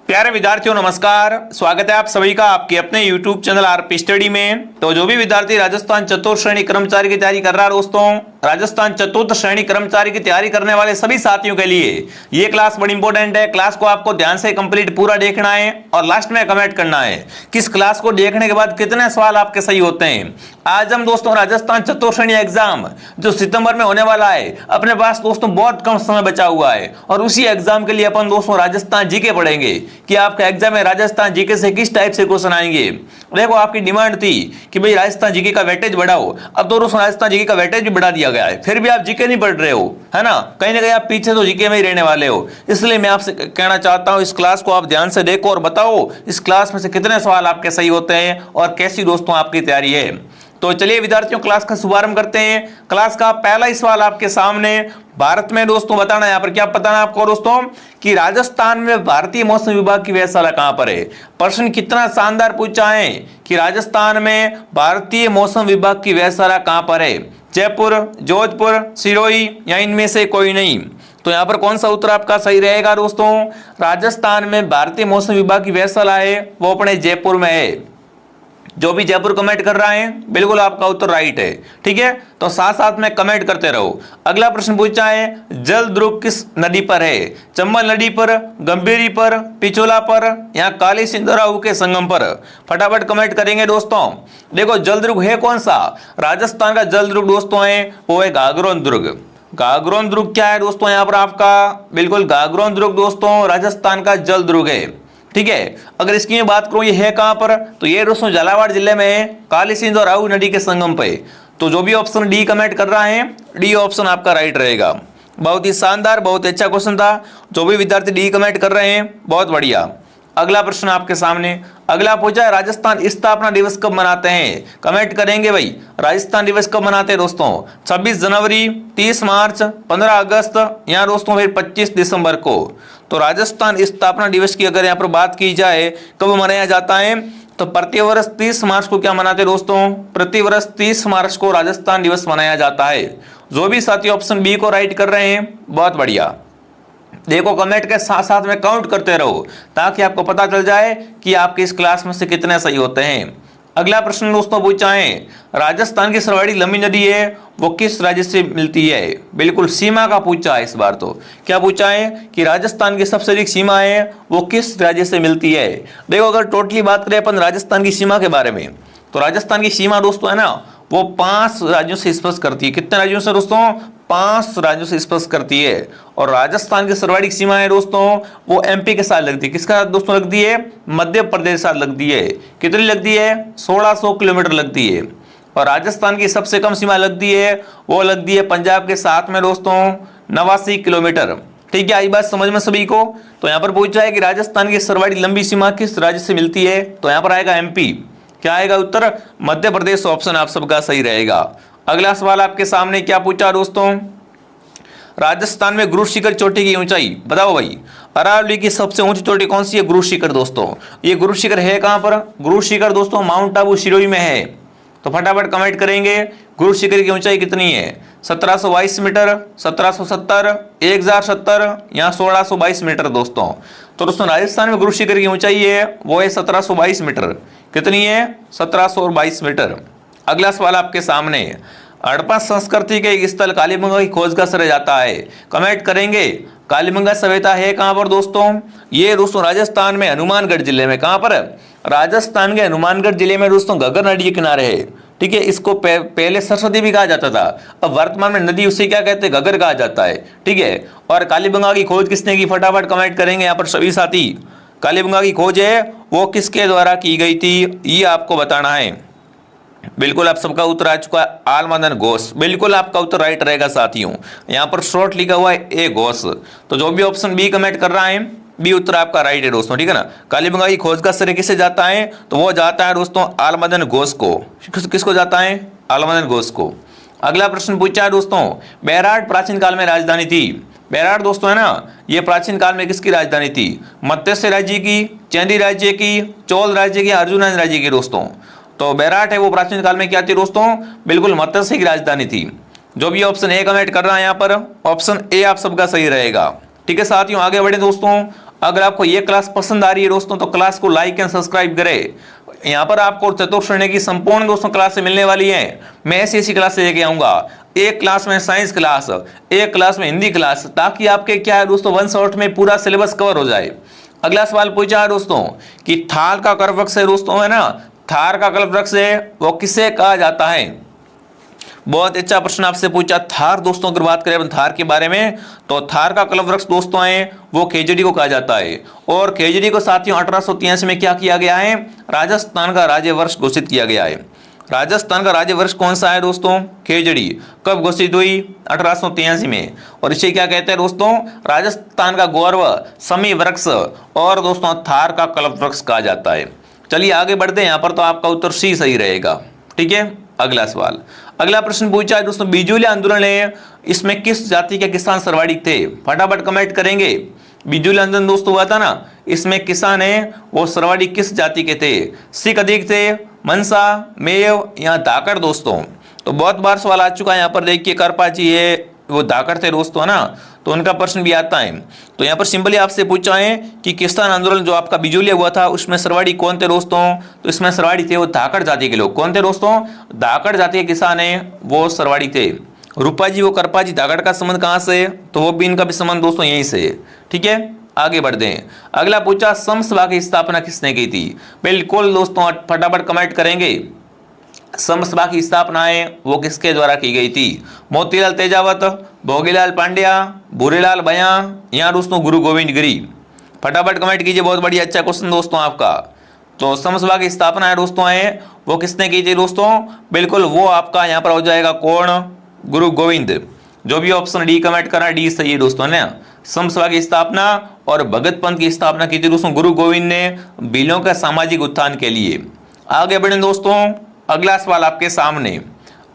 प्यारे विद्यार्थियों नमस्कार। स्वागत है आप सभी का आपके अपने YouTube चैनल आरपी स्टडी में। तो जो भी विद्यार्थी राजस्थान चतुर्थ श्रेणी कर्मचारी की तैयारी कर रहा है दोस्तों, राजस्थान चतुर्थ श्रेणी कर्मचारी की तैयारी करने वाले सभी साथियों के लिए ये क्लास बड़ी इंपॉर्टेंट है। क्लास को आपको ध्यान से कंप्लीट पूरा देखना है और लास्ट में कमेंट करना है किस क्लास को देखने के बाद कितने सवाल आपके सही होते हैं। आज हम दोस्तों राजस्थान चतुर्थ श्रेणी एग्जाम जो सितंबर में होने वाला है, अपने पास दोस्तों बहुत कम समय बचा हुआ है और उसी एग्जाम के लिए अपन दोस्तों राजस्थान जीके पढ़ेंगे कि आपका एग्जाम में राजस्थान जीके से किस टाइप से क्वेश्चन आएंगे। देखो आपकी डिमांड थी कि भाई राजस्थान जीके का वेटेज बढ़ाओ, अब तो दोस्तों राजस्थान जीके का वेटेज भी बढ़ा दिया गया है, फिर भी आप जीके नहीं पढ़ रहे हो, है ना कहीं आप पीछे तो जीके में ही रहने वाले हो। इसलिए मैं आपसे कहना चाहता हूं इस क्लास को आप ध्यान से देखो और बताओ इस क्लास में से कितने सवाल आपके सही होते हैं और कैसी दोस्तों आपकी तैयारी है। तो चलिए विद्यार्थियों क्लास का शुभारंभ करते हैं। क्लास का पहला ही सवाल आपके सामने, भारत में दोस्तों बताना है यहाँ पर क्या बताना आपको दोस्तों कि राजस्थान में भारतीय मौसम विभाग की वेधशाला कहां पर है। प्रश्न कितना शानदार पूछा है कि राजस्थान में भारतीय मौसम विभाग की वेधशाला कहां पर है, जयपुर, जोधपुर, सिरोही या इनमें से कोई नहीं। तो यहाँ पर कौन सा उत्तर आपका सही रहेगा दोस्तों, राजस्थान में भारतीय मौसम विभाग की वेधशाला है वो अपने जयपुर में है। जो भी जयपुर कमेंट कर रहा है बिल्कुल आपका उत्तर राइट है, ठीक है। तो साथ साथ में कमेंट करते रहो। अगला प्रश्न पूछा है जल ध्रुव किस नदी पर है, चंबल नदी पर, गंभीरी पर, पिछोला पर या काली सिंधु राहु के संगम पर। फटाफट कमेंट करेंगे दोस्तों। देखो जल ध्रुव है कौन सा, राजस्थान का जल ध्रुव दोस्तों है वो है गागरोन दुर्ग। गागरोन दुर्ग क्या है दोस्तों यहाँ पर आपका, बिल्कुल गागरोन दुर्ग दोस्तों राजस्थान का जल ध्रुव है, ठीक है। अगर इसकी मैं बात करूं ये है कहां पर, तो ये दोस्तों झालावाड़ जिले में है, काली सिंधु और राहु नदी के संगम पे। तो जो भी ऑप्शन डी कमेंट कर रहा है डी ऑप्शन आपका राइट रहेगा। बहुत ही शानदार, बहुत अच्छा क्वेश्चन था। जो भी विद्यार्थी डी कमेंट कर रहे हैं बहुत बढ़िया। अगला प्रश्न आपके सामने, अगला पूछा है राजस्थान स्थापना दिवस कब मनाते हैं। कमेंट करेंगे भाई राजस्थान दिवस कब मनाते हैं दोस्तों, 26 जनवरी, 30 मार्च, 15 अगस्त या दोस्तों फिर 25 दिसंबर को। तो राजस्थान स्थापना दिवस की अगर यहाँ पर बात की जाए कब मनाया जाता है, तो प्रतिवर्ष 30 मार्च को क्या मनाते हैं दोस्तों, प्रतिवर्ष 30 मार्च को राजस्थान दिवस मनाया जाता है। जो भी साथी ऑप्शन बी को राइट कर रहे हैं बहुत बढ़िया। देखो कमेंट के साथ साथ में काउंट करते रहो ताकि आपको पता चल जाए कि आपके इस क्लास में से कितने सही होते हैं। अगला प्रश्न दोस्तों पूछा है राजस्थान की सर्वाधिक लंबी नदी है वो किस राज्य से मिलती है। बिल्कुल सीमा का पूछा है इस बार। तो क्या पूछा है कि राजस्थान की सबसे अधिक सीमा है वो किस राज्य से मिलती है। देखो अगर टोटली बात करें अपन राजस्थान की सीमा के बारे में, तो राजस्थान की सीमा दोस्तों है ना वो 5 राज्यों से स्पर्श करती है। कितने राज्यों से दोस्तों, 5 राज्यों से स्पर्श करती है। और राजस्थान की सर्वाधिक सीमा है दोस्तों वो एमपी के साथ लगती है। किसका दोस्तों लगती है, मध्य प्रदेश के साथ लगती है। कितनी लगती है, 1600 किलोमीटर लगती है। और राजस्थान की सबसे कम सीमा लगती है वो लगती है पंजाब के साथ में दोस्तों 89 किलोमीटर, ठीक है। आई बात समझ में सभी को। तो यहाँ पर पूछा है कि राजस्थान की सर्वाधिक लंबी सीमा किस राज्य से मिलती है, तो यहाँ पर आएगा एमपी। क्या आएगा उत्तर, मध्य प्रदेश ऑप्शन आप सबका सही रहेगा। अगला सवाल आपके सामने क्या पूछा दोस्तों, राजस्थान में गुरु शिखर चोटी की ऊंचाई बताओ भाई। अरावली की सबसे ऊंची चोटी कौन सी है, गुरु शिखर दोस्तों। ये गुरु शिखर है कहां पर, गुरु शिखर दोस्तों माउंट आबू सिरोही में है। तो फटाफट कमेंट करेंगे गुरु शिखर की ऊंचाई कितनी है, 1722 मीटर, 1770, 1070 या 1622 मीटर दोस्तों। तो दोस्तों राजस्थान में गुरु शिखर की ऊंचाई है वो है 1722 मीटर। कितनी है, 1722 मीटर। अगला सवाल आपके सामने, हड़प्पा संस्कृति के एक स्थल कालीबंगा की खोज का श्रेय जाता है। कमेंट करेंगे कालीबंगा सभ्यता है कहां पर दोस्तों, ये दोस्तों राजस्थान में हनुमानगढ़ जिले में। कहां पर, राजस्थान के हनुमानगढ़ जिले में दोस्तों घग्गर नदी के किनारे है, ठीक है। इसको पहले सरस्वती भी कहा जाता था, अब वर्तमान में नदी उसे क्या कहते हैं, घग्गर कहा जाता है, ठीक है। और कालीबंगा की खोज किसने की, फटाफट कमेंट करेंगे यहाँ पर सभी साथी। कालीबंगा की खोज है वो किसके द्वारा की गई थी ये आपको बताना है। बिल्कुल आप सबका उत्तर आ चुका है, आलमदन घोष। बिल्कुल आपका उत्तर राइट रहेगा साथियों। यहाँ पर शॉर्ट लिखा हुआ है ए घोष। तो जो भी ऑप्शन बी कमेंट कर रहा है बी उत्तर आपका राइट है दोस्तों, ठीक है ना। कालीबंगा की खोज का श्रेय किसे जाता है, तो वो जाता है दोस्तों आलमदन घोष को। किसको जाता है, आलमदन घोष को। अगला प्रश्न पूछा है दोस्तों, बैराट प्राचीन काल में राजधानी थी। बैराट दोस्तों है ना ये प्राचीन काल में किसकी राजधानी थी, मत्स्य राज्य की, चैंदी राज्य की, चोल राज्य की, अर्जुन राज्य की दोस्तों। तो बैराट है वो प्राचीन काल में क्या थी दोस्तों, बिल्कुल मत्स्य की राजधानी थी। जो भी ऑप्शन ए कमेंट कर रहा है यहाँ पर ऑप्शन ए आप सबका सही रहेगा। ठीक है साथियों, आगे बढ़े दोस्तों। अगर आपको ये क्लास पसंद आ रही है दोस्तों तो क्लास को लाइक एंड सब्सक्राइब करें। यहाँ पर आपको चतुर्थ श्रेणी की संपूर्ण दोस्तों क्लासें मिलने वाली हैं। मैं ऐसी क्लासें लेके आऊंगा, एक क्लास में साइंस क्लास, एक क्लास में हिंदी क्लास, ताकि आपके क्या है दोस्तों वन शॉट में पूरा सिलेबस कवर हो जाए। अगला सवाल पूछा है दोस्तों कि थार का कल्पवृक्ष है दोस्तों, है ना, थार का कल्पवृक्ष है वो किसे कहा जाता है? बहुत अच्छा प्रश्न आपसे पूछा। थार दोस्तों अगर बात करें अपन थार के बारे में तो थार का कल्पवृक्ष दोस्तों है वो खेजड़ी को कहा जाता है। और खेजड़ी को साथियों 1883 में क्या किया गया है? राजस्थान का राज्य वर्ष घोषित किया गया है। राजस्थान का राज्य वर्ष कौन सा है दोस्तों? खेजड़ी। कब घोषित हुई? 1883 में। और इसे क्या कहते हैं दोस्तों? राजस्थान का गौरव, समी वृक्ष और दोस्तों थार का कल्पवृक्ष कहा जाता है। चलिए आगे बढ़ते हैं। यहाँ पर तो आपका उत्तर सी सही रहेगा। ठीक है, अगला सवाल। अगला प्रश्न पूछा है दोस्तों बिजूलिया आंदोलन है, इसमें किस जाति के किसान सर्वाधिक थे? फटाफट कमेंट करेंगे। बिजूलिया आंदोलन दोस्तों हुआ था ना, इसमें किसान है वो सर्वाधिक किस जाति के थे? सिख अधिक थे, मनसा, मेव या धाकड़ दोस्तों? तो बहुत बार सवाल आ चुका है। यहाँ पर देखिए करपा जी है वो धाकड़ थे दोस्तों, है ना, तो उनका प्रश्न भी आता है। तो यहाँ पर सिंपली आपसे पूछा है कि किसान आंदोलन जो आपका बिजूलिया हुआ था उसमें सर्वाधिक कौन थे दोस्तों? तो इसमें सर्वाधिक थे वो धाकड़ जाति के लोग। कौन थे दोस्तों? धाकड़ जाति के किसान है वो सर्वाधिक थे। रूपा जी वो करपा जी धाकड़ का संबंध कहाँ से? तो वो भी इनका भी संबंध दोस्तों यहीं से। ठीक है, आगे बढ़ते हैं। अगला पूछा समसभा की स्थापना किसने की थी? बिल्कुल दोस्तों फटाफट कमेंट करेंगे। समसभा की स्थापना है वो किसके द्वारा की गई थी? मोतीलाल तेजावत, भोगीलाल पांड्या, भूरेलाल बयां या दोस्तों गुरु गोविंद गिरी? फटाफट कमेंट कीजिए। बहुत बढ़िया, अच्छा क्वेश्चन दोस्तों आपका। तो समसभा की स्थापना है दोस्तों है वो किसने की थी दोस्तों? बिल्कुल वो आपका यहाँ पर हो जाएगा कौन? गुरु गोविंद। जो भी ऑप्शन डी कमेंट करा डी सही है दोस्तों ने। समसभा की स्थापना और भगत पंथ की स्थापना की थी दोस्तों गुरु गोविंद ने बिलों के सामाजिक उत्थान के लिए। आगे बढ़े दोस्तों, अगला सवाल आपके सामने।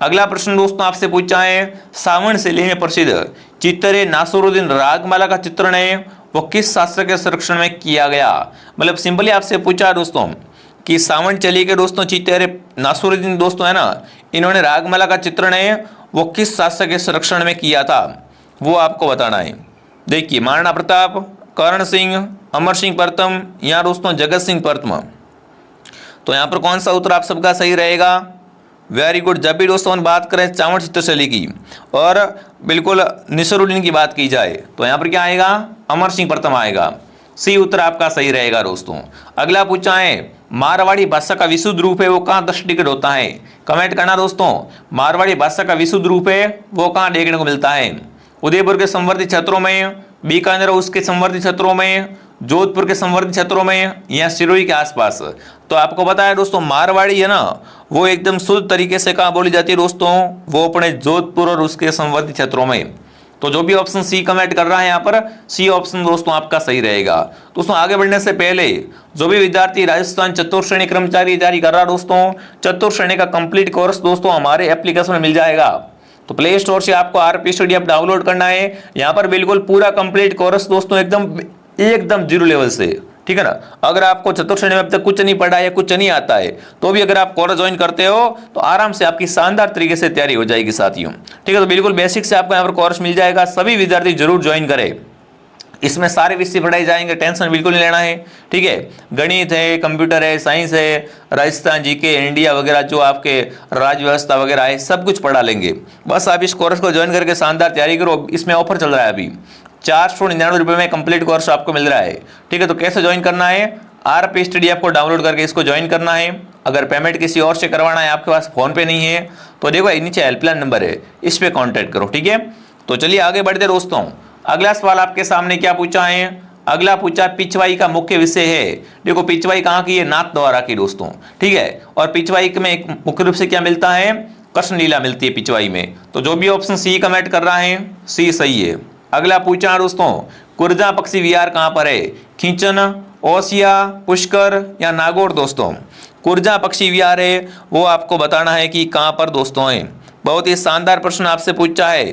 अगला प्रश्न दोस्तों आपसे पूछा है सावण शैली में प्रसिद्ध चित्तरे नासरुद्दीन रागमाला का चित्रण है वो किस शास्त्र के संरक्षण में किया गया? मतलब सिंपली आपसे पूछा दोस्तों कि सावण शैली के दोस्तों चित्तरे नासरुद्दीन दोस्तों है ना, इन्होंने रागमाला का चित्रण है वो किस शास्त्र के संरक्षण में किया था वो आपको बताना है। देखिए महाराणा प्रताप, करण सिंह, अमर सिंह प्रथम या दोस्तों जगत सिंह प्रथम? तो यहाँ पर कौन सा उत्तर आप सबका सही रहेगा? Very good. जब भी दोस्तों हम बात करें चावड़ चित्रशैली की और बिल्कुल निसरुद्दीन की बात की जाए तो यहाँ पर क्या आएगा? अमर सिंह प्रथम आएगा। सी उत्तर आपका सही रहेगा दोस्तों। अगला पूछा है मारवाड़ी भाषा का विशुद्ध रूप है वो कहाँ दृष्टिगत होता है? कमेंट करना दोस्तों। मारवाड़ी भाषा का विशुद्ध रूप है वो कहाँ देखने को मिलता है? उदयपुर के संवर्धित क्षेत्रों में, बीकानेर उसके संवर्धित क्षेत्रों में, जोधपुर के संवर्धित क्षेत्रों में या सिरोही के आसपास? तो आपको पता है दोस्तों मारवाड़ी है ना वो एकदम शुद्ध तरीके से कहाँ बोली जाती है दोस्तों? वो अपने जोधपुर और उसके संवर्धित क्षेत्रों में। तो जो भी ऑप्शन सी कमेंट कर रहा है यहाँ पर सी ऑप्शन दोस्तों आपका सही रहेगा। दोस्तों आगे बढ़ने से पहले जो भी विद्यार्थी राजस्थान चतुर्थ श्रेणी कर्मचारी तैयारी कर रहा है दोस्तों, चतुर्थ श्रेणी का कंप्लीट कोर्स दोस्तों हमारे एप्लीकेशन में मिल जाएगा। तो प्ले स्टोर से आपको आरपी स्टडी ऐप डाउनलोड करना है। यहाँ पर बिल्कुल पूरा कंप्लीट कोर्स दोस्तों एकदम जीरो लेवल से, ठीक है ना। अगर आपको चतुर्थ श्रेणी में अब तक कुछ नहीं पढ़ा है, कुछ नहीं आता है, तो भी अगर आप कोर्स ज्वाइन करते हो तो आराम से आपकी शानदार तरीके से तैयारी हो जाएगी साथियों, ठीक है। तो बिल्कुल बेसिक से आपको यहाँ पर कोर्स मिल जाएगा। सभी विद्यार्थी जरूर ज्वाइन करें। इसमें सारे विषय पढ़ाए जाएंगे, टेंशन बिल्कुल नहीं लेना है, ठीक है। गणित है, कंप्यूटर है, साइंस है, राजस्थान जीके, इंडिया वगैरह जो आपके राज्य व्यवस्था वगैरह है, सब कुछ पढ़ा लेंगे। बस आप इस कोर्स को ज्वाइन करके शानदार तैयारी करो। इसमें ऑफर चल रहा है अभी 499 रुपये में कंप्लीट कोर्स आपको मिल रहा है, ठीक है। तो कैसे ज्वाइन करना है? आरपी स्टडी ऐप को डाउनलोड करके इसको ज्वाइन करना है। अगर पेमेंट किसी और से करवाना है, आपके पास फोन पे नहीं है, तो देखो नीचे हेल्पलाइन नंबर है, इस पे कांटेक्ट करो, ठीक है। तो चलिए आगे बढ़ते दोस्तों। अगला सवाल आपके सामने क्या पूछा है? अगला पूछा पिछवाई का मुख्य विषय है। देखो पिछवाई कहाँ की है? नाथ द्वारा की दोस्तों, ठीक है। और पिछवाई में एक मुख्य रूप से क्या मिलता है? कृष्ण लीला मिलती है पिछवाई में। तो जो भी ऑप्शन सी कमेंट कर रहा है सी सही है। अगला पूछा दोस्तों कुर्जा पक्षी विहार कहाँ पर है? खींचन, ओसिया, पुष्कर या नागौर दोस्तों? कुर्जा पक्षी विहार है वो आपको बताना है कि कहाँ पर दोस्तों है। बहुत ही शानदार प्रश्न आपसे पूछा है।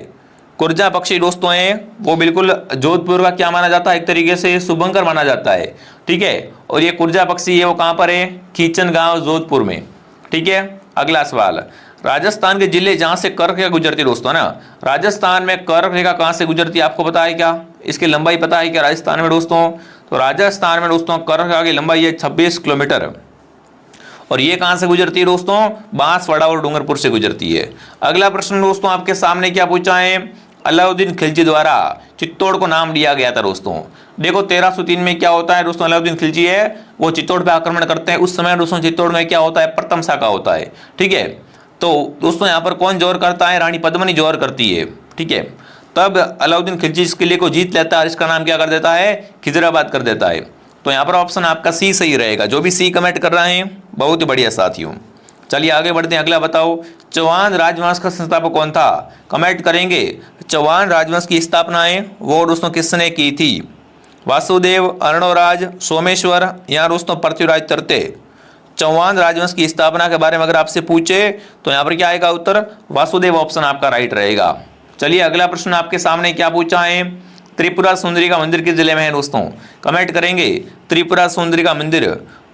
कुर्जा पक्षी दोस्तों है वो बिल्कुल जोधपुर का क्या माना जाता है? एक तरीके से शुभंकर माना जाता है, ठीक है। और ये कुर्जा पक्षी है वो कहाँ पर है? खींचन गांव जोधपुर में, ठीक है। अगला सवाल राजस्थान के जिले जहां से कर्क रेखा गुजरती दोस्तों ना, राजस्थान में कर्क रेखा कहां से गुजरती है आपको पता है क्या? इसकी लंबाई पता है क्या राजस्थान में दोस्तों? तो राजस्थान में दोस्तों करघा की लंबाई है 26 किलोमीटर और ये कहां से गुजरती है दोस्तों? बांसवाड़ा और डूंगरपुर से गुजरती है। अगला प्रश्न दोस्तों आपके सामने क्या पूछा है? अलाउद्दीन खिलजी द्वारा चित्तौड़ को नाम दिया गया था दोस्तों। देखो 1303 में क्या होता है दोस्तों, अलाउद्दीन खिलजी है वो चित्तौड़ पे आक्रमण करते हैं। उस समय दोस्तों चित्तौड़ में क्या होता है? प्रथम शाखा होता है, ठीक है। तो दोस्तों यहाँ पर कौन जोर करता है? रानी पद्मिनी जोर करती है, ठीक है। तब अलाउद्दीन खिलजी इस किले को जीत लेता है और इसका नाम क्या कर देता है? खिजराबाद कर देता है। तो यहाँ पर ऑप्शन आपका सी सही रहेगा। जो भी सी कमेंट कर रहे हैं बहुत ही बढ़िया साथियों। चलिए आगे बढ़ते हैं। अगला बताओ, चौहान राजवंश का संस्थापक कौन था? कमेंट करेंगे। चौहान राजवंश की स्थापना है वो दोस्तों किसने की थी? वासुदेव, अर्णोराज, सोमेश्वर या दोस्तों पृथ्वीराज तृतीय। चौहान राजवंश की स्थापना के बारे में अगर आपसे पूछे तो यहाँ पर क्या आएगा उत्तर? वासुदेव ऑप्शन आपका राइट रहेगा। चलिए अगला प्रश्न आपके सामने क्या पूछा है? त्रिपुरा सुंदरी का मंदिर किस जिले में है दोस्तों? कमेंट करेंगे। त्रिपुरा सुंदरी का मंदिर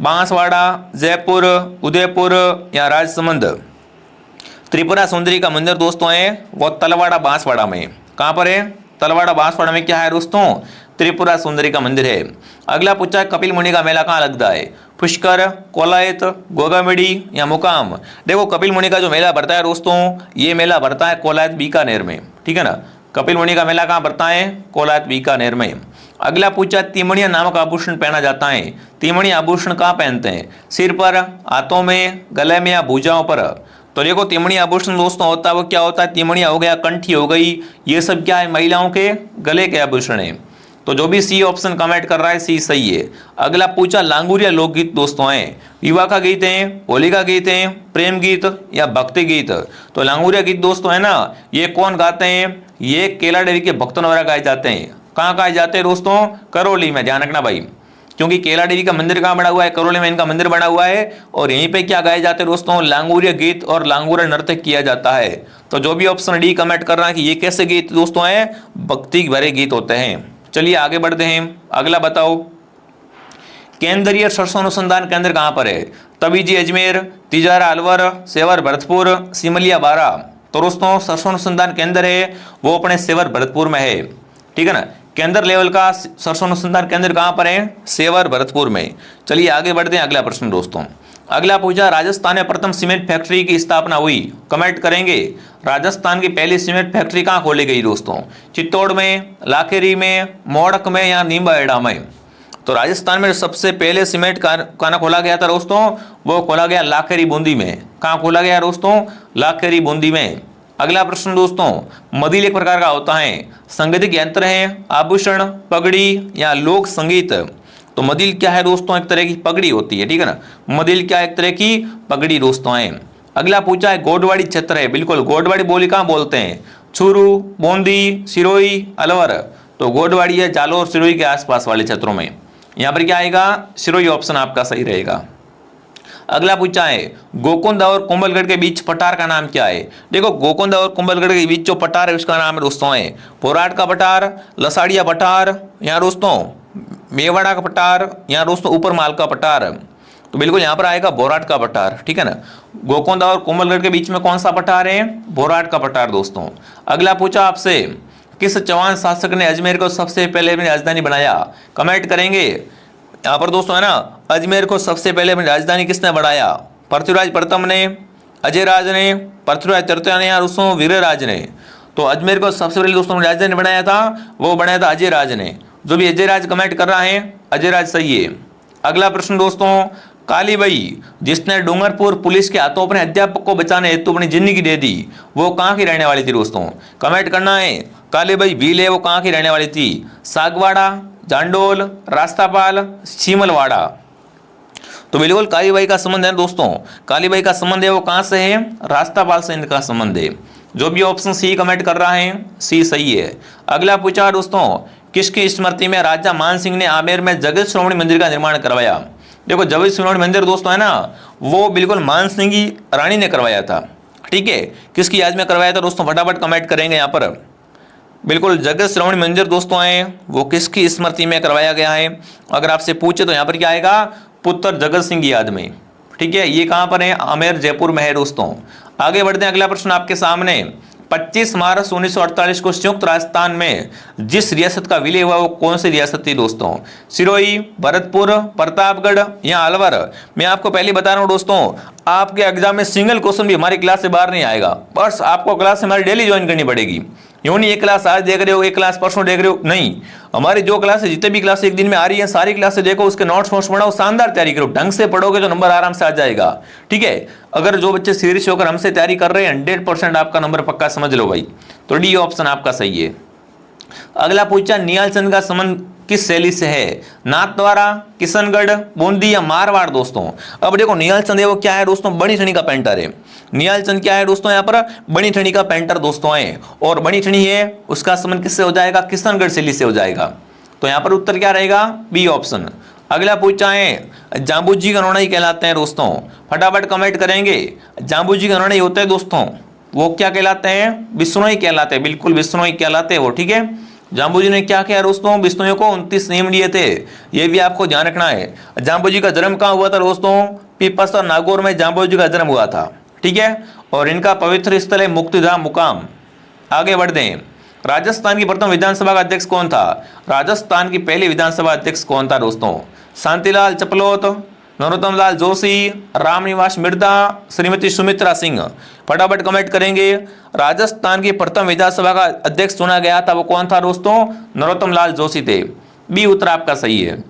बांसवाड़ा, जयपुर, उदयपुर या राजसमंद। त्रिपुरा सुंदरी का मंदिर दोस्तों है वो तलवाड़ा बांसवाड़ा में। कहां पर है? तलवाड़ा बांसवाड़ा में क्या है दोस्तों? त्रिपुरा सुंदरी का मंदिर है। अगला पूछा है कपिल मुनि का मेला कहाँ लगता है? पुष्कर, कोलायत, गोगामेडी या मुकाम। देखो कपिल मुनि का जो मेला भरता है दोस्तों, ये मेला भरता है कोलायत बीकानेर में, ठीक है ना। कपिल मुनि का मेला कहाँ भरता है? कोलायत बीकानेर में। अगला पूछा तिमणिया नामक आभूषण पहना जाता है। तिमणी आभूषण कहाँ पहनते हैं? सिर पर, हाथों में, गले में या भुजाओं पर। तो देखो तिमणी आभूषण दोस्तों होता है वो क्या होता है? तिमणिया हो गया, कंठी हो गई, ये सब क्या है? महिलाओं के गले के आभूषण है। तो जो भी सी ऑप्शन कमेंट कर रहा है सी सही है। अगला पूछा लांगुरिया लोकगीत दोस्तों हैं विवाह का गीत है, होली का गीत है, प्रेम गीत या भक्ति गीत। तो लांगुरिया गीत दोस्तों है ना, ये कौन गाते हैं? ये केला देवी के भक्तों द्वारा गाए जाते हैं। कहाँ गाए जाते हैं दोस्तों? करौली में, ध्यान रखना भाई, क्योंकि केला देवी का मंदिर कहाँ बना हुआ है? करौली में इनका मंदिर बना हुआ है और यहीं पे क्या गाए जाते हैं दोस्तों? लांगुरिया गीत और लांगुरिया नृत्य किया जाता है। तो जो भी ऑप्शन डी कमेंट कर रहा है कि ये कैसे गीत दोस्तों है? भक्ति भरे गीत होते हैं। चलिए आगे बढ़ते हैं। अगला बताओ, केंद्रीय सरसों अनुसंधान केंद्र कहां पर है? तबीजी अजमेर, तिजारा अलवर, सेवर भरतपुर, सिमलिया बारा। तो दोस्तों सरसों अनुसंधान केंद्र है वो अपने सेवर भरतपुर में है, ठीक है ना। केंद्र लेवल का सरसों अनुसंधान केंद्र कहां पर है? सेवर भरतपुर में। चलिए आगे बढ़ते हैं। अगला प्रश्न दोस्तों, अगला पूछा राजस्थान में प्रथम सीमेंट फैक्ट्री की स्थापना हुई। कमेंट करेंगे। राजस्थान की पहली सीमेंट फैक्ट्री कहाँ खोली गई दोस्तों? चित्तौड़ में, लाखेरी में, मोड़क में या नीमबाहेड़ा में। तो राजस्थान में सबसे पहले सीमेंट कारखाना खोला गया था दोस्तों, वो खोला गया लाखेरी बूंदी में। कहाँ खोला गया दोस्तों? लाखेरी बूंदी में। अगला प्रश्न दोस्तों, मदिल एक प्रकार का होता है, संगीत यंत्र है, आभूषण, पगड़ी या लोक संगीत। तो मदिल क्या है दोस्तों? एक तरह की पगड़ी होती है, ठीक है ना। मदिल क्या एक तरह की पगड़ी दोस्तों है। अगला पूछा है गोडवाड़ी क्षेत्र है। बिल्कुल, गोडवाड़ी बोली कहाँ बोलते हैं? चूरू, बूंदी, सिरोही, अलवर। तो गोडवाड़ी है जालोर, सिरोही के आसपास वाले क्षेत्रों में। यहाँ पर क्या आएगा? सिरोही ऑप्शन आपका सही रहेगा। अगला पूछा है गोकुंदा और कुंभलगढ़ के बीच पठार का नाम क्या है? देखो गोकुंदा और कुंभलगढ़ के बीच जो पठार है उसका नाम है दोस्तों है पोराट का पठार, लसाड़िया पठार या दोस्तों मेवाड़ा का पठार या दोस्तों ऊपर माल का पठार। तो बिल्कुल यहाँ पर आएगा बोराट का पठार, ठीक है ना। गोकुंदा और कुंभलगढ़ के बीच में कौन सा पठार है? बोराट का पठार दोस्तों। अगला पूछा आपसे किस चौहान शासक ने अजमेर को सबसे पहले अपनी राजधानी बनाया? कमेंट करेंगे। यहाँ पर दोस्तों है ना, अजमेर को सबसे पहले अपनी राजधानी किसने बनाया? पृथ्वीराज प्रथम ने, अजय राज ने, पृथ्वीराज तृतीय ने या दोस्तों वीरराज ने। तो अजमेर को सबसे पहले दोस्तों राजधानी बनाया था, वो बनाया था अजय राज ने। जो भी अजय राज कमेंट कर रहा है अजय राज सही है। अगला प्रश्न दोस्तों, कालीबाई जिसने डूंगरपुर पुलिस के हाथों अपने अध्यापक को बचाने हेतु अपनी जिंदगी दे दी, वो कहाँ की रहने वाली थी दोस्तों? कमेंट करना है। कालीबाई भील है, वो कहाँ की रहने वाली थी? सागवाड़ा, जांडोल, रास्तापाल, सीमलवाड़ा। तो बिल्कुल कालीबाई का संबंध है दोस्तों, कालीबाई का संबंध है वो कहाँ से है? रास्तापाल से इनका संबंध है। जो भी ऑप्शन सी कमेंट कर रहा है सी सही है। अगला पूछा दोस्तों, किसकी स्मृति में राजा मान सिंह ने आमेर में जगत श्रोमणी मंदिर का निर्माण करवाया? देखो जगत श्रोमणी मंदिर दोस्तों है ना, वो बिल्कुल मान सिंह की रानी ने करवाया था, ठीक है। किसकी याद में करवाया था दोस्तों? फटाफट कमेंट करेंगे यहाँ पर। बिल्कुल जगत श्रोमणी मंदिर दोस्तों है वो किसकी स्मृति में करवाया गया है? अगर आपसे पूछे तो यहाँ पर क्या आएगा? पुत्र जगत सिंह की याद में, ठीक है। ये कहाँ पर है? आमेर जयपुर में है दोस्तों। आगे बढ़ते हैं। अगला प्रश्न आपके सामने, 25 मार्च 1948 को संयुक्त राजस्थान में जिस रियासत का विलय हुआ वो कौन सी रियासत थी दोस्तों? सिरोही, भरतपुर, प्रतापगढ़ या अलवर? मैं आपको पहले बता रहा हूं दोस्तों, आपके एग्जाम में सिंगल क्वेश्चन भी हमारी क्लास से बाहर नहीं आएगा, बस आपको क्लास हमारी डेली ज्वाइन करनी पड़ेगी। यूं नहीं एक क्लास आज देख रहे हो, एक क्लास परसों देख रहे हो, नहीं, हमारी जो क्लास है, जितने भी क्लास एक दिन में आ रही है सारी क्लासें देखो, उसके नोट्स पढ़ाओ, शानदार तैयारी करो, ढंग से पढ़ोगे तो नंबर आराम से आ जाएगा। ठीक है, अगर जो बच्चे सीरियस होकर हमसे तैयारी कर रहे हैं 100% आपका नंबर पक्का समझ लो भाई। तो डी ऑप्शन आपका सही है। अगला पूछा, निहाल चंद का संबंध किस शैली से है? नाथद्वारा, किशनगढ़, बूंदी या मारवाड़? दोस्तों अब देखो, निहाल चंद है वो क्या है दोस्तों? बनी ठनी का पेंटर है। निहाल चंद क्या है दोस्तों? यहाँ पर बनी ठनी का पेंटर दोस्तों है, और बनी ठनी है उसका संबंध किससे हो जाएगा? किशनगढ़ शैली से हो जाएगा। तो यहाँ पर उत्तर क्या रहेगा? B option. अगला पूछा है, जाम्बूजी का नौनाई कहलाते हैं दोस्तों? फटाफट कमेंट करेंगे। जाम्बूजी का नौनाई होते हैं दोस्तों, वो क्या कहलाते हैं? बिश्नोई कहलाते हैं, बिल्कुल बिश्नोई कहलाते हैं वो। ठीक है, जाम्बूजी ने क्या किया दोस्तों? बिश्नोइयों को 29 नियम दिए थे, ये भी आपको ध्यान रखना है। जाम्बूजी का जन्म कहाँ हुआ था दोस्तों? पीपस और नागौर में जाम्बूजी का जन्म हुआ था। ठीक है, और इनका पवित्र स्थल है मुक्तिधाम मुकाम। आगे बढ़ते हैं। राजस्थान की प्रथम विधानसभा का अध्यक्ष कौन था? राजस्थान की पहली विधानसभा अध्यक्ष कौन था दोस्तों? शांतिलाल चपलोत, नरोत्तम लाल जोशी, रामनिवास मिर्धा, श्रीमती सुमित्रा सिंह? फटाफट कमेंट करेंगे। राजस्थान की प्रथम विधानसभा का अध्यक्ष चुना गया था वो कौन था दोस्तों? नरोत्तम लाल जोशी थे। बी उत्तर आपका सही है।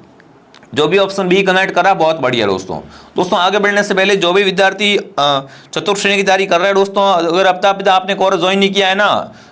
जो भी ऑप्शन बी कमेंट करा बहुत बढ़िया दोस्तों आगे बढ़ने से पहले जो भी विद्यार्थी चतुर्थ श्रेणी की तैयारी कर रहे हैं दोस्तों, अगर अब तक आपने कोर्स ज्वाइन नहीं किया है ना,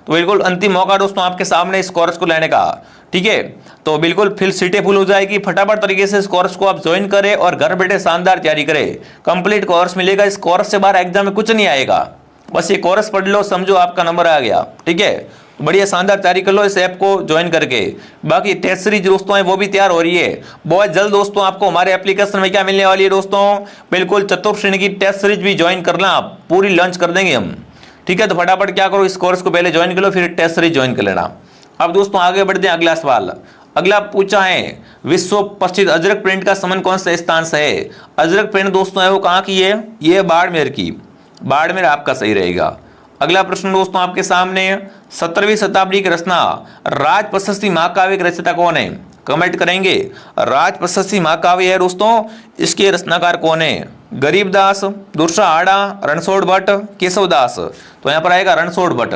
तो बिल्कुल अंतिम मौका दोस्तों आपके सामने इस कोर्स को लेने का। ठीक है, तो बिल्कुल फिर सीटें फुल हो जाएगी, फटाफट तरीके से इस कोर्स को आप ज्वाइन करें और घर बैठे शानदार तैयारी करें। कंप्लीट कोर्स मिलेगा, इस कोर्स से बाहर एग्जाम में कुछ नहीं आएगा, बस ये कोर्स पढ़ लो, समझो आपका नंबर आ गया। ठीक है, बढ़िया शानदार तैयारी कर लो इस ऐप को ज्वाइन करके। बाकी टेस्ट सीरीज दोस्तों है वो भी तैयार हो रही है बहुत जल्द दोस्तों। आपको हमारे एप्लीकेशन में क्या मिलने वाली है दोस्तों? बिल्कुल चतुर्थ श्रेणी की टेस्ट सीरीज भी ज्वाइन करना, आप पूरी लॉन्च कर देंगे हम। ठीक है, तो फटाफट क्या करो, इस कोर्स को पहले ज्वाइन कर लो, फिर टेस्ट सीरीज ज्वाइन कर लेना। अब दोस्तों आगे बढ़ते हैं, अगला सवाल। अगला पूछा है, विश्व प्रसिद्ध अजरक प्रिंट का संबंध कौन से स्थान से है? अजरक प्रिंट दोस्तों है वो कहाँ की है? ये बाड़मेर की, बाड़मेर आपका सही रहेगा। अगला प्रश्न दोस्तों आपके सामने, 17वीं शताब्दी की रचना राज प्रशस्ति महाकाव्य की रचयिता कौन है? कमेंट करेंगे। राज प्रशस्ति महाकाव्य है दोस्तों, इसके रचनाकार कौन है? गरीबदास, दुर्सा आड़ा, रणछोड़ भट्ट, केशवदास? तो यहाँ पर आएगा रणछोड़ भट्ट।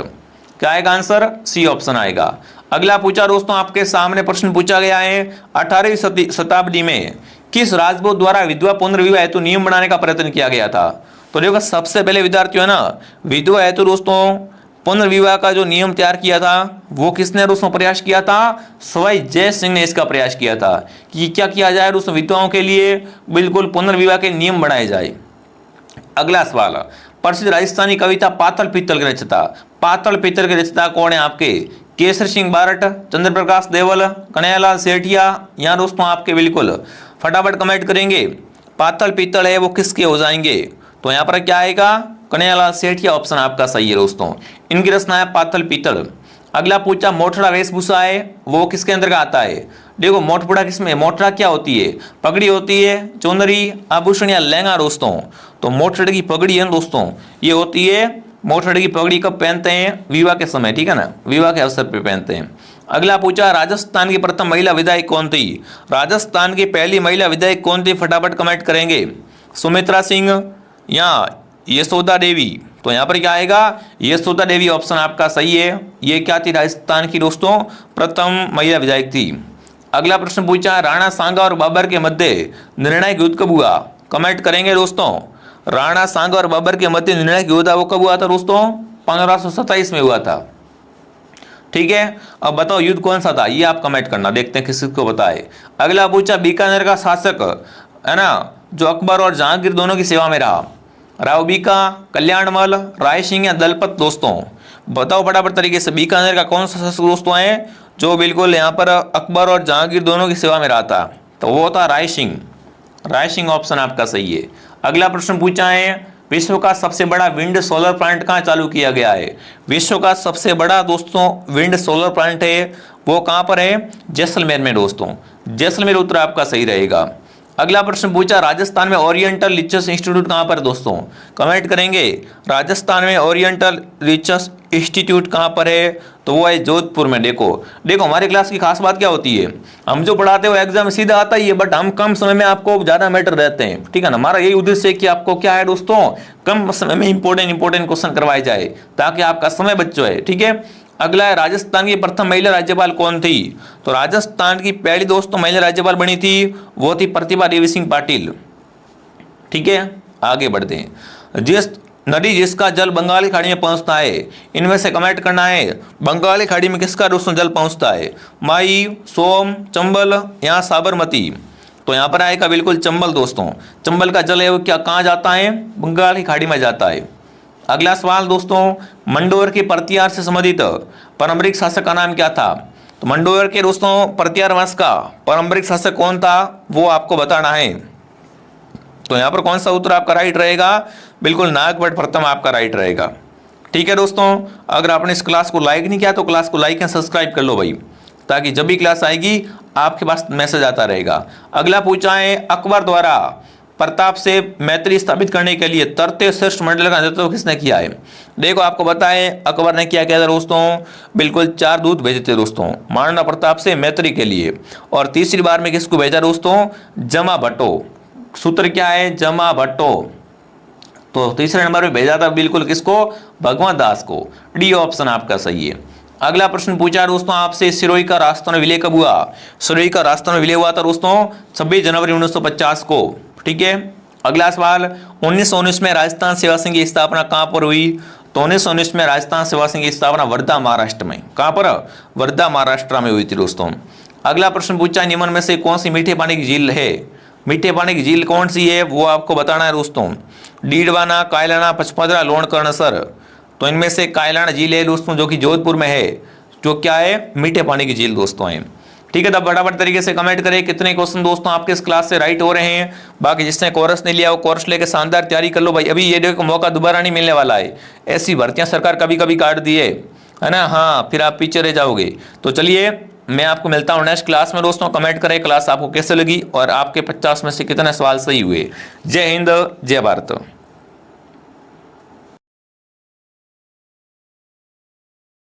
क्या आएगा आंसर? सी ऑप्शन आएगा। अगला पूछा दोस्तों आपके सामने प्रश्न पूछा गया है, 18वीं शताब्दी में किस राजपूत द्वारा विधवा पुनर्विवाह हेतु नियम बनाने का प्रयत्न किया गया था? तो देखो सबसे पहले विद्यार्थियों है ना, विधवा हेतु दोस्तों पुनर्विवाह का जो नियम तैयार किया था वो किसने दोस्तों प्रयास किया था? सवाई जय सिंह ने इसका प्रयास किया था कि क्या किया जाए दोस्तों, विधवाओं के लिए बिल्कुल पुनर्विवाह के नियम बनाए जाए। अगला सवाल, प्रसिद्ध राजस्थानी कविता पातल पीतल के रचयिता, पातल पीतल के रचयिता कौन है आपके? केसर सिंह बारट, चंद्र प्रकाश देवल, कन्हैयालाल सेठिया? यहाँ दोस्तों आपके बिल्कुल फटाफट कमेंट करेंगे। पातल पीतल है वो किसके हो जाएंगे? तो यहाँ पर क्या आएगा? कन्हैयालाल सेठिया ऑप्शन आपका सही है दोस्तों, इनकी रचना है पातल पीतल। अगला पूछा, मोटड़ा वेशभूषा है वो किसके अंदर का आता है? देखो मोटपुड़ा किसमें, मोटड़ा क्या होती है? पगड़ी होती है, चुनरी, आभूषण या लहंगा दोस्तों। तो मोटड़े की पगड़ी है दोस्तों, ये होती है। मोटड़े की पगड़ी कब पहनते हैं? विवाह के समय, ठीक है ना, विवाह के अवसर पर पहनते हैं। अगला पूछा, राजस्थान की प्रथम महिला विधायक कौन थी? राजस्थान की पहली महिला विधायक कौन थी? फटाफट कमेंट करेंगे। सुमित्रा सिंह या यशोदा देवी? तो यहाँ पर क्या आएगा? यशोदा देवी ऑप्शन आपका सही है। ये क्या थी? राजस्थान की दोस्तों प्रथम महिला विधायक थी। अगला प्रश्न पूछा, राणा सांगा और बाबर के मध्य निर्णायक युद्ध कब हुआ? कमेंट करेंगे दोस्तों। राणा सांगा और बाबर के मध्य निर्णायक युद्ध वो कब हुआ था दोस्तों? 1527 में हुआ था। ठीक है, अब बताओ युद्ध कौन सा था, ये आप कमेंट करना, देखते हैं किसको बताए। अगला पूछा, बीकानेर का शासक है ना जो अकबर और जहांगीर दोनों की सेवा में रहा, राव बीका, कल्याणमल, राय सिंह या दलपत? दोस्तों बताओ फटाफट तरीके से, बीकानेर का कौन सा शासक दोस्तों है जो बिल्कुल यहाँ पर अकबर और जहांगीर दोनों की सेवा में रहा था? तो वो था राय सिंह। राय सिंह ऑप्शन आपका सही है। अगला प्रश्न पूछा है, विश्व का सबसे बड़ा विंड सोलर प्लांट कहाँ चालू किया गया है? विश्व का सबसे बड़ा दोस्तों विंड सोलर प्लांट है वो कहाँ पर है? जैसलमेर में दोस्तों, जैसलमेर उत्तर आपका सही रहेगा। अगला प्रश्न पूछा, राजस्थान में ओरिएंटल रिसर्च इंस्टीट्यूट कहाँ पर है दोस्तों? कमेंट करेंगे। राजस्थान में ओरिएंटल रिसर्च इंस्टीट्यूट कहाँ पर है? तो वो है जोधपुर में। देखो हमारी क्लास की खास बात क्या होती है, हम जो पढ़ाते हो एग्जाम में सीधा आता ही है, बट हम कम समय में आपको ज्यादा मैटर देते हैं, ठीक है ना। हमारा यही उद्देश्य है कि आपको क्या है दोस्तों, कम समय में इंपॉर्टेंट क्वेश्चन करवाए जाए ताकि आपका समय बच जाए, ठीक है। अगला है, राजस्थान की प्रथम महिला राज्यपाल कौन थी? तो राजस्थान की पहली दोस्तों महिला राज्यपाल बनी थी, वो थी प्रतिभा देवी सिंह पाटिल, ठीक है। आगे बढ़ते हैं। जिसका जल बंगाली खाड़ी में पहुंचता है, इनमें से कमेंट करना है, बंगाली खाड़ी में किसका दोस्तों जल पहुंचता है? माई, सोम, चंबल या साबरमती? तो यहाँ पर आएगा बिल्कुल चंबल दोस्तों। चंबल का जल है वो क्या कहाँ जाता है? बंगाली खाड़ी में जाता है। अगला सवाल दोस्तों, मंडोर के प्रतिहार से संबंधित पारंपरिक शासक का नाम क्या था? तो मंडोर के दोस्तों प्रतिहार वंश का पारंपरिक शासक कौन था, वो आपको बताना है। तो यहाँ पर कौन सा उत्तर आपका राइट रहेगा? बिल्कुल नागभट्ट प्रथम आपका राइट रहेगा, ठीक है दोस्तों। अगर आपने इस क्लास को लाइक नहीं किया तो क्लास को लाइक एंड सब्सक्राइब कर लो भाई, ताकि जब भी क्लास आएगी आपके पास मैसेज आता रहेगा। अगला पूछा है, अकबर द्वारा प्रताप से मैत्री स्थापित करने के लिए तृतीय श्रेष्ठ मंडल का नेतृत्व किसने किया है? देखो आपको पता है अकबर ने क्या किया था दोस्तों, बिल्कुल 4 दूत भेजे थे दोस्तों महाराणा प्रताप से मैत्री के लिए। और तीसरी बार में किसको भेजा दोस्तों? जमा भट्टो। सूत्र क्या है? जमा भट्टो। तो तीसरे नंबर पे भेजा था बिल्कुल किसको? भगवंत दास को। डी ऑप्शन आपका सही है। अगला प्रश्न पूछा दोस्तों आपसे, सिरोही का राजस्थान विलय कब हुआ? सिरोही का राजस्थान विलय हुआ था दोस्तों 26 जनवरी 1950 को, ठीक है। अगला सवाल, 1919 में राजस्थान सेवा संघ की स्थापना कहां पर हुई? तो 1919 में राजस्थान सेवा संघ की स्थापना वर्धा महाराष्ट्र में। कहां पर? वर्धा महाराष्ट्र में हुई थी दोस्तों। अगला प्रश्न पूछा, निम्न में से कौन सी मीठे पानी की झील है? मीठे पानी की झील कौन सी है वो आपको बताना है दोस्तों। डीडवाना, कायलाना, पचपदरा, लोणकर्णसर। तो इनमें से कायलाना झील है दोस्तों जो कि जोधपुर में है, जो क्या है? मीठे पानी की झील दोस्तों है, ठीक है। तब फटाफट तरीके से कमेंट करें कितने क्वेश्चन दोस्तों आपके इस क्लास से राइट हो रहे हैं। बाकी जिसने कोर्स नहीं लिया वो कोर्स लेके शानदार तैयारी कर लो भाई। अभी ये देखो मौका दोबारा नहीं मिलने वाला है, ऐसी भर्तियां सरकार कभी कभी काट दी है ना। हाँ, फिर आप पीछे रह जाओगे। तो चलिए मैं आपको मिलता हूँ नेक्स्ट क्लास में दोस्तों। कमेंट करें क्लास आपको कैसे लगी और आपके 50 में से कितने सवाल सही हुए। जय हिंद, जय भारत।